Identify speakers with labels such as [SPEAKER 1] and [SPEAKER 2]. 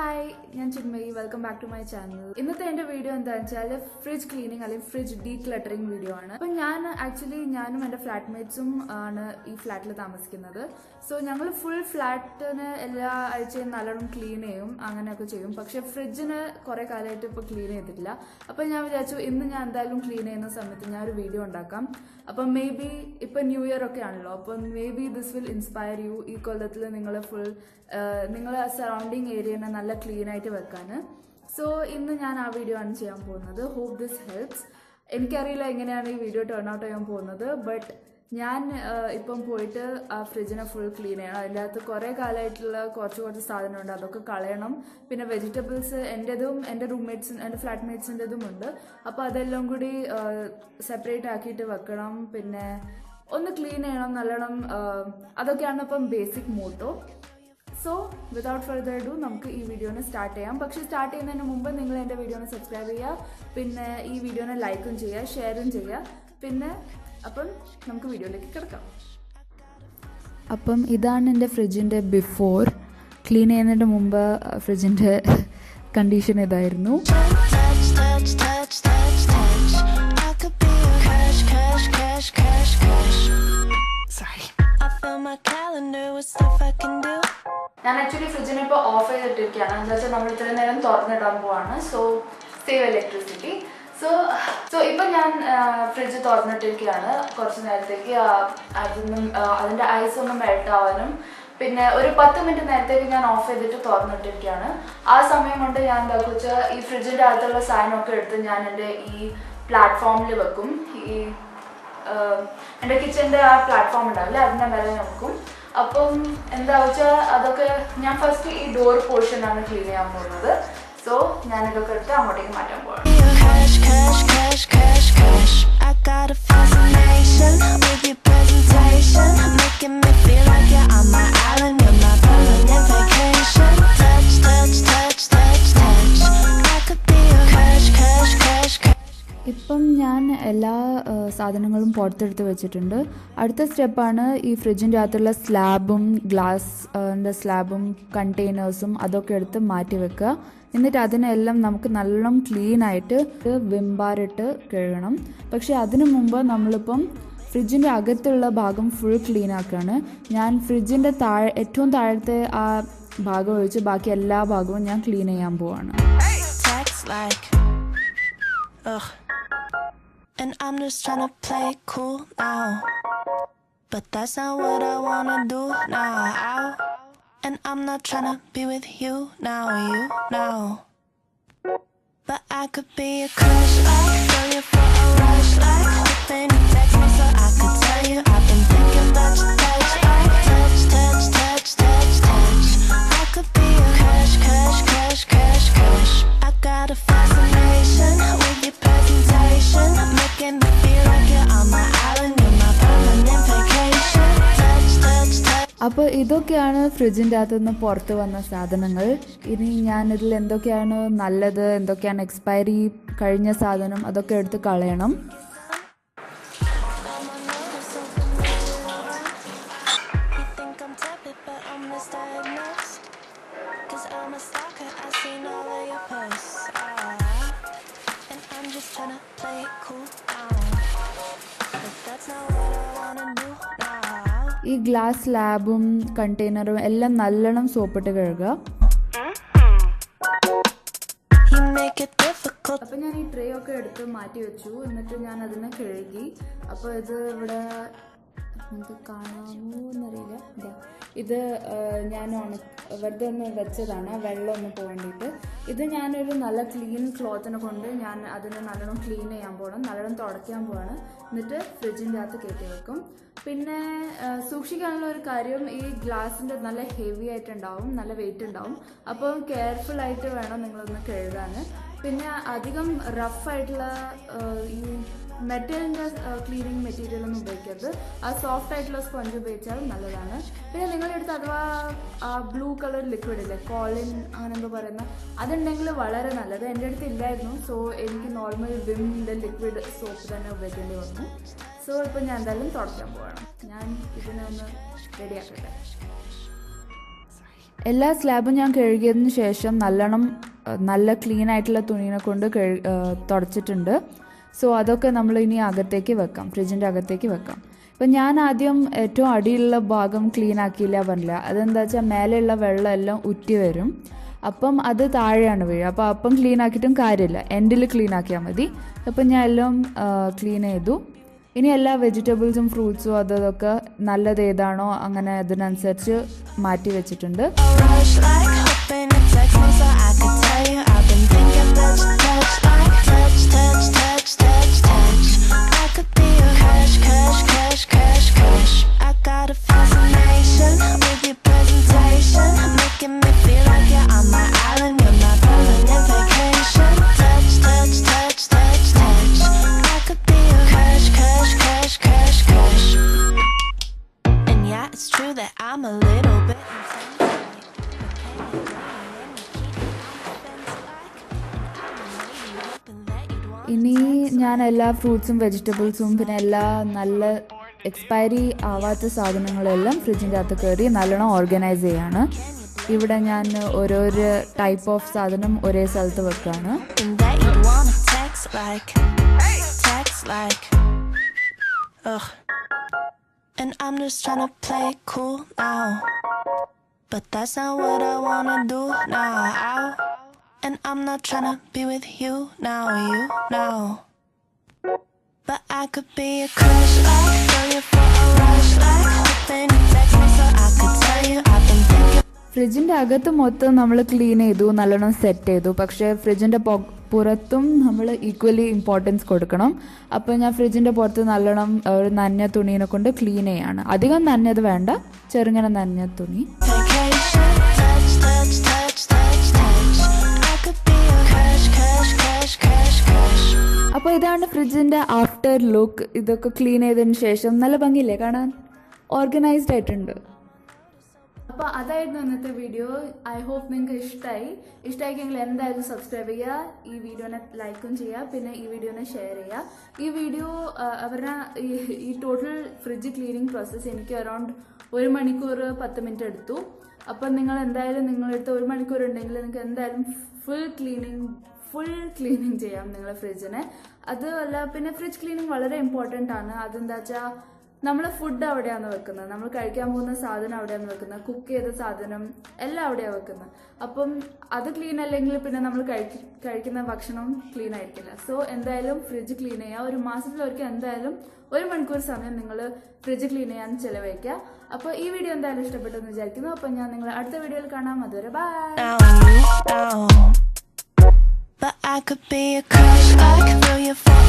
[SPEAKER 1] Hi, welcome back to my channel. In this video, I will fridge cleaning or fridge decluttering video. Actually, I and my flatmates are in this flat. So, we have full flat clean but the fridge is clean. So, I will clean a video. Maybe it's New Year, maybe this will inspire you. Full surrounding area clean so in the video hope this helps. I video turn out but ഞാൻ ഇപ്പം പോയിട്ട് ആ ഫ്രിഡ്ജിനെ full clean ചെയ്യണം. അതിൻ്റെ അകത്ത് കുറേ കാലമായിട്ടുള്ള കുറച്ച് സാധനമുണ്ട്, അതൊക്കെ കളയണം. പിന്നെ വെജിറ്റബിൾസ് എൻ്റെതും എൻ്റെ റൂംമേറ്റ്സിന് എൻ്റെ ഫ്ലാറ്റ്മേറ്റ്സിൻ്റെതും ഉണ്ട്. അപ്പോൾ അതെല്ലാം കൂടി സെപ്പറേറ്റ് ആക്കിയിട്ട് വെക്കണം. പിന്നെ ഒന്ന് ക്ലീൻ ചെയ്യണം നല്ലോണം. അതൊക്കെയാണ് ഇപ്പം basic motto. So without further do നമുക്ക് ഈ വീഡിയോനെ സ്റ്റാർട്ട് ചെയ്യാം. പക്ഷേ സ്റ്റാർട്ട് ചെയ്യുന്നതിന് മുമ്പ് നിങ്ങൾ എൻ്റെ വീഡിയോനെ സബ്സ്ക്രൈബ് ചെയ്യുക, പിന്നെ ഈ വീഡിയോനെ ലൈക്കും ചെയ്യുക, ഷെയറും ചെയ്യുക. പിന്നെ അപ്പം നമുക്ക് വീഡിയോയിലേക്ക് കിടക്കാം. അപ്പം ഇതാണ് എൻ്റെ ഫ്രിഡ്ജിൻ്റെ ബിഫോർ. ക്ലീൻ ചെയ്യുന്നതിന് മുമ്പ് ഫ്രിഡ്ജിൻ്റെ കണ്ടീഷൻ ഇതായിരുന്നു. ഞാൻ ആക്ച്വലി ഫ്രിഡ്ജിനെ ഇപ്പോൾ ഓഫ് ചെയ്തിട്ടിരിക്കുകയാണ്. എന്താ വെച്ചാൽ നമ്മൾ ഇത്രയും നേരം തുറന്നിടാൻ പോവാണ്. So save electricity. സോ ഇപ്പം ഞാൻ ഫ്രിഡ്ജ് തുറന്നിട്ടിരിക്കുകയാണ്. കുറച്ച് നേരത്തേക്ക് അതിൻ്റെ ഐസ് ഒന്ന് മെൽറ്റ് ആവാനും പിന്നെ ഒരു 10 മിനിറ്റ് നേരത്തേക്ക് ഞാൻ ഓഫ് ചെയ്തിട്ട് തുറന്നിട്ടിരിക്കുകയാണ്. ആ സമയം കൊണ്ട് ഞാൻ എന്താ വെച്ചാൽ ഈ ഫ്രിഡ്ജിൻ്റെ അകത്തുള്ള സാധനമൊക്കെ എടുത്ത് ഞാൻ എൻ്റെ ഈ പ്ലാറ്റ്ഫോമിൽ വെക്കും. ഈ എൻ്റെ കിച്ചൻ്റെ ആ പ്ലാറ്റ്ഫോം ഉണ്ടാവില്ല, അതിൻ്റെ മേലെ വെക്കും. അപ്പം എന്താ വെച്ചാൽ അതൊക്കെ ഞാൻ ഫസ്റ്റ് ഈ ഡോർ പോർഷനാണ് ക്ലീൻ ചെയ്യാൻ പോകുന്നത്. സോ ഞാനിതൊക്കെ എടുത്ത് അങ്ങോട്ടേക്ക് മാറ്റാൻ പോവാണ്. I got a fascination with your presentation, making me feel like you're on my island, you're my permanent vacation. Touch, touch, touch, touch, touch. I could be a crush, crush, crush, crush. ഇപ്പം ഞാൻ എല്ലാ സാധനങ്ങളും പുറത്തെടുത്ത് വെച്ചിട്ടുണ്ട്. അടുത്ത സ്റ്റെപ്പാണ് ഈ ഫ്രിഡ്ജിൻ്റെ അകത്തുള്ള സ്ലാബും ഗ്ലാസിൻ്റെ സ്ലാബും കണ്ടെയ്നേഴ്സും അതൊക്കെ എടുത്ത് മാറ്റി വെക്കുക. എന്നിട്ട് അതിനെല്ലാം നമുക്ക് നല്ലോണം ക്ലീനായിട്ട് വിംബാറിട്ട് കഴുകണം. പക്ഷേ അതിനു മുമ്പ് നമ്മളിപ്പം ഫ്രിഡ്ജിൻ്റെ അകത്തുള്ള ഭാഗം ഫുൾ ക്ലീൻ ആക്കുകയാണ്. ഞാൻ ഫ്രിഡ്ജിൻ്റെ ഏറ്റവും താഴത്തെ ആ ഭാഗം ഒഴിച്ച് ബാക്കി എല്ലാ ഭാഗവും ഞാൻ ക്ലീൻ ചെയ്യാൻ പോവാണ്. And I'm just trying to play cool now, but that's not what I wanna do now. And I'm not trying to be with you now, but I could be a crush, like throw you for a rush, like hoping you text me so I could tell you I've been thinking about your touch, like touch, touch, touch, touch, touch. I could be a crush, crush, crush, crush, crush. I got a fascination with your presentation, making me feel like you're on my island, you're my permanent vacation. Touch, touch, touch. അപ്പോൾ ഇതൊക്കെയാണ് ഫ്രിഡ്ജിൻ്റെ അകത്തു നിന്ന് പുറത്ത് വന്ന സാധനങ്ങൾ. ഇനി ഞാനിതിൽ എന്തൊക്കെയാണ് നല്ലത്, എന്തൊക്കെയാണ് എക്സ്പയറി കഴിഞ്ഞ സാധനം, അതൊക്കെ എടുത്ത് കളയണം. ഈ ഗ്ലാസ് സ്ലാബും കണ്ടെയ്നറും എല്ലാം നല്ലോണം സോപ്പിട്ട് കഴുകുക. അപ്പം ഞാൻ ഈ ട്രേ ഒക്കെ എടുത്ത് മാറ്റി വെച്ചു. എന്നിട്ട് ഞാൻ അതിനെ കഴുകി. അപ്പോൾ ഇത് ഇവിടെ നിങ്ങൾക്ക് കാണാമോ എന്നറിയില്ല. ഇത് ഞാൻ വെറുതെ ഒന്ന് വെച്ചതാണ്, വെള്ളം ഒന്ന് പോകേണ്ടിയിട്ട്. ഇത് ഞാനൊരു നല്ല ക്ലീൻ ക്ലോത്തിനെ കൊണ്ട് ഞാൻ അതിനെ നല്ലോണം ക്ലീൻ ചെയ്യാൻ പോകണം, നല്ലോണം തുടയ്ക്കാൻ പോവാണ്. എന്നിട്ട് ഫ്രിഡ്ജിൻ്റെ അകത്ത് കയറ്റി വെക്കും. പിന്നെ സൂക്ഷിക്കാനുള്ള ഒരു കാര്യം, ഈ ഗ്ലാസിൻ്റെ നല്ല ഹെവി ആയിട്ടുണ്ടാവും, നല്ല വെയിറ്റ് ഉണ്ടാവും. അപ്പോൾ കെയർഫുള്ളായിട്ട് വേണം നിങ്ങളൊന്ന് കഴുകാൻ. പിന്നെ അധികം റഫായിട്ടുള്ള ഈ മെറ്റലിൻ്റെ ക്ലീനിങ് മെറ്റീരിയലൊന്നും ഉപയോഗിക്കരുത്. ആ സോഫ്റ്റ് ആയിട്ടുള്ള സ്പോഞ്ച് ഉപയോഗിച്ചാൽ നല്ലതാണ്. പിന്നെ നിങ്ങളുടെ അടുത്ത് അഥവാ ആ ബ്ലൂ കളർ ലിക്വിഡ് ഇല്ലേ, കോളിൻ അങ്ങനെ എന്തോ പറയുന്ന, അതുണ്ടെങ്കിൽ വളരെ നല്ലത്. എൻ്റെ അടുത്ത് ഇല്ലായിരുന്നു. സോ എനിക്ക് നോർമൽ വിമിൻ്റെ ലിക്വിഡ് സോപ്പ് തന്നെ ഉപയോഗിക്കേണ്ടി വന്നു. സോ ഇപ്പം ഞാൻ എന്തായാലും തുടയ്ക്കാൻ പോകണം. ഞാൻ ഇതിനെ ഒന്ന് റെഡിയാക്കട്ടെ. എല്ലാ സ്ലാബും ഞാൻ കഴുകിയതിന് ശേഷം നല്ല ക്ലീൻ ആയിട്ടുള്ള തുണീനെ കൊണ്ട് തുടച്ചിട്ടുണ്ട്. സോ അതൊക്കെ നമ്മൾ ഇനി അകത്തേക്ക് വെക്കാം, ഫ്രിഡ്ജിൻ്റെ അകത്തേക്ക് വെക്കാം. ഇപ്പം ഞാൻ ആദ്യം ഏറ്റവും അടിയിലുള്ള ഭാഗം ക്ലീൻ ആക്കിയില്ല പറഞ്ഞില്ല. അതെന്താ വെച്ചാൽ മേലെയുള്ള വെള്ളം എല്ലാം ഉറ്റി വരും, അപ്പം അത് താഴെയാണ് വീഴുക. അപ്പം ക്ലീൻ ആക്കിയിട്ടും കാര്യമില്ല, എൻഡിൽ ക്ലീൻ ആക്കിയാൽ മതി. അപ്പം ഞാൻ എല്ലാം ക്ലീൻ ചെയ്തു. ഇനി എല്ലാ വെജിറ്റബിൾസും ഫ്രൂട്ട്സും അതൊക്കെ നല്ലത് ഏതാണോ അങ്ങനെ അതിനനുസരിച്ച് മാറ്റി വെച്ചിട്ടുണ്ട്. ഇനി ഞാൻ എല്ലാ ഫ്രൂട്ട്സും വെജിറ്റബിൾസും പിന്നെ എല്ലാ നല്ല എക്സ്പയറി ആവാത്ത സാധനങ്ങളെല്ലാം ഫ്രിഡ്ജിൻ്റെ അകത്ത് കയറി നല്ലോണം ഓർഗനൈസ് ചെയ്യാണ്. ഇവിടെ ഞാൻ ഓരോരോ ടൈപ്പ് ഓഫ് സാധനം ഒരേ സ്ഥലത്ത് വെക്കുകയാണ്.
[SPEAKER 2] And I'm just trying to play cool now, but that's not what I wanna do now. And I'm not trying to be with you now, but I could be a crush, like throw you for a rush, like hoping you text me so I could tell you I've been thinking.
[SPEAKER 1] ഫ്രിഡ്ജിൻ്റെ അകത്ത് മൊത്തം നമ്മൾ clean ചെയ്തു, നല്ലോണം set ചെയ്തു. പക്ഷേ ഫ്രിഡ്ജിൻ്റെ പുറത്തും നമ്മൾ equally importance കൊടുക്കണം. അപ്പോൾ ഞാൻ ഫ്രിഡ്ജിൻ്റെ പുറത്ത് നല്ലോണം ഒരു നനഞ്ഞ തുണീനെ കൊണ്ട് ക്ലീൻ ചെയ്യാണ്. അധികം നനഞ്ഞത് വേണ്ട, ചെറുങ്ങനെ നനഞ്ഞ തുണി. അപ്പോൾ ഇതാണ് ഫ്രിഡ്ജിൻ്റെ ആഫ്റ്റർ ലുക്ക്. ഇതൊക്കെ ക്ലീൻ ചെയ്തതിന് ശേഷം നല്ല ഭംഗിയില്ലേ കാണാൻ, ഓർഗനൈസ്ഡ് ആയിട്ടുണ്ട്. അപ്പോൾ അതായിരുന്നു ഇന്നത്തെ വീഡിയോ. ഐ ഹോപ്പ് നിങ്ങൾക്ക് ഇഷ്ടമായിക്കെങ്കിൽ എന്തായാലും സബ്സ്ക്രൈബ് ചെയ്യുക, ഈ വീഡിയോനെ ലൈക്കും ചെയ്യുക, പിന്നെ ഈ വീഡിയോനെ ഷെയർ ചെയ്യുക. ഈ വീഡിയോ അവരുടെ ഈ ടോട്ടൽ ഫ്രിഡ്ജ് ക്ലീനിങ് പ്രോസസ്സ് എനിക്ക് അറൗണ്ട് 1 മണിക്കൂർ 10 മിനിറ്റ് എടുത്തു. അപ്പം നിങ്ങൾ എന്തായാലും നിങ്ങളടുത്ത് 1 മണിക്കൂർ ഉണ്ടെങ്കിൽ നിങ്ങൾക്ക് എന്തായാലും ഫുൾ ക്ലീനിങ് ചെയ്യാം നിങ്ങളുടെ ഫ്രിഡ്ജിനെ. അതുമല്ല പിന്നെ ഫ്രിഡ്ജ് ക്ലീനിങ് വളരെ ഇമ്പോർട്ടൻ്റ് ആണ്. അതെന്താ വെച്ചാൽ നമ്മൾ ഫുഡ് അവിടെയാണ് വെക്കുന്നത്, നമ്മൾ കഴിക്കാൻ പോകുന്ന സാധനം അവിടെയാണ് വെക്കുന്നത്, കുക്ക് ചെയ്ത സാധനം എല്ലാം അവിടെയാണ് വെക്കുന്നത്. അപ്പം അത് ക്ലീൻ അല്ലെങ്കിൽ പിന്നെ നമ്മൾ കഴിക്കുന്ന ഭക്ഷണം ക്ലീൻ ആയിരിക്കില്ല. സോ എന്തായാലും ഫ്രിഡ്ജ് ക്ലീൻ ചെയ്യുക. ഒരു മാസത്തിലൊരിക്കൽ എന്തായാലും 1 മണിക്കൂർ സമയം നിങ്ങൾ ഫ്രിഡ്ജ് ക്ലീൻ ചെയ്യാൻ ചിലവഴിക്കുക. അപ്പോൾ ഈ വീഡിയോ എന്തായാലും ഇഷ്ടപ്പെട്ടെന്ന് വിചാരിക്കുന്നു. അപ്പം ഞാൻ നിങ്ങളെ അടുത്ത വീഡിയോയിൽ കാണാം. അതുവരെ by. But I could be a crush, I could throw you for